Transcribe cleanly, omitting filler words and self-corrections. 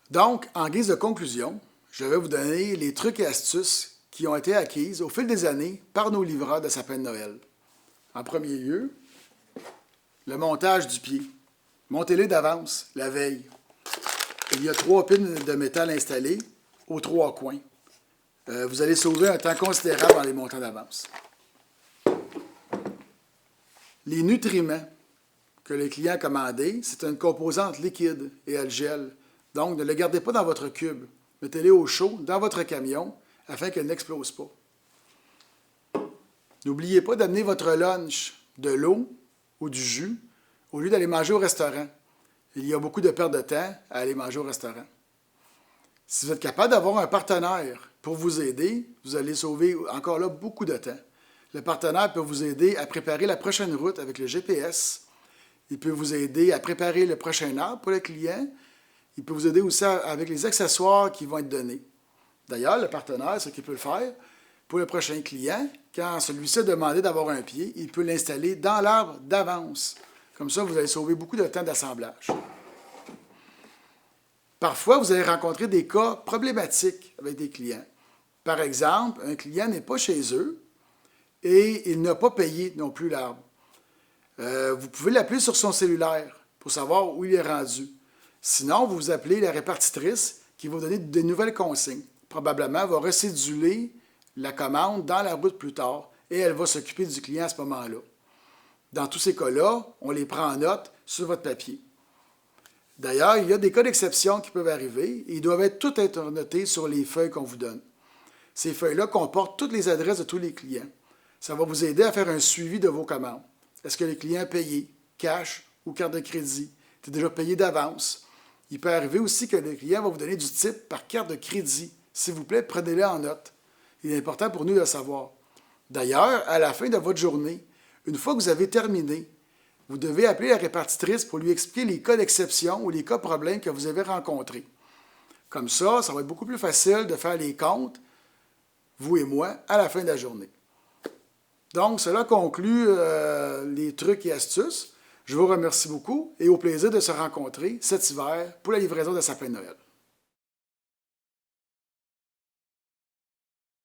Donc, en guise de conclusion, je vais vous donner les trucs et astuces qui ont été acquises au fil des années par nos livreurs de sapins de Noël. En premier lieu, le montage du pied. Montez-le d'avance, la veille. Il y a 3 pins de métal installés aux 3 coins. Vous allez sauver un temps considérable en les montant d'avance. Les nutriments que le client a commandés, c'est une composante liquide et elle gèle. Donc, ne le gardez pas dans votre cube. Mettez-les au chaud dans votre camion afin qu'elle n'explose pas. N'oubliez pas d'amener votre lunch, de l'eau ou du jus, au lieu d'aller manger au restaurant. Il y a beaucoup de perte de temps à aller manger au restaurant. Si vous êtes capable d'avoir un partenaire pour vous aider, vous allez sauver encore là beaucoup de temps. Le partenaire peut vous aider à préparer la prochaine route avec le GPS. Il peut vous aider à préparer le prochain arbre pour le client. Il peut vous aider aussi avec les accessoires qui vont être donnés. D'ailleurs, le partenaire, ce qu'il peut le faire pour le prochain client, quand celui-ci a demandé d'avoir un pied, il peut l'installer dans l'arbre d'avance. Comme ça, vous allez sauver beaucoup de temps d'assemblage. Parfois, vous allez rencontrer des cas problématiques avec des clients. Par exemple, un client n'est pas chez eux et il n'a pas payé non plus l'arbre. Vous pouvez l'appeler sur son cellulaire pour savoir où il est rendu. Sinon, vous appelez la répartitrice qui va vous donner de nouvelles consignes. Probablement, elle va recéduler la commande dans la route plus tard et elle va s'occuper du client à ce moment-là. Dans tous ces cas-là, on les prend en note sur votre papier. D'ailleurs, il y a des cas d'exception qui peuvent arriver et ils doivent être tous être notés sur les feuilles qu'on vous donne. Ces feuilles-là comportent toutes les adresses de tous les clients. Ça va vous aider à faire un suivi de vos commandes. Est-ce que les clients ont payé, cash ou carte de crédit? C'est déjà payé d'avance. Il peut arriver aussi que le client va vous donner du type par carte de crédit. S'il vous plaît, prenez-le en note. Il est important pour nous de le savoir. D'ailleurs, à la fin de votre journée, une fois que vous avez terminé, vous devez appeler la répartitrice pour lui expliquer les cas d'exception ou les cas problèmes que vous avez rencontrés. Comme ça va être beaucoup plus facile de faire les comptes, vous et moi, à la fin de la journée. Donc, cela conclut les trucs et astuces. Je vous remercie beaucoup et au plaisir de se rencontrer cet hiver pour la livraison de sapins de Noël.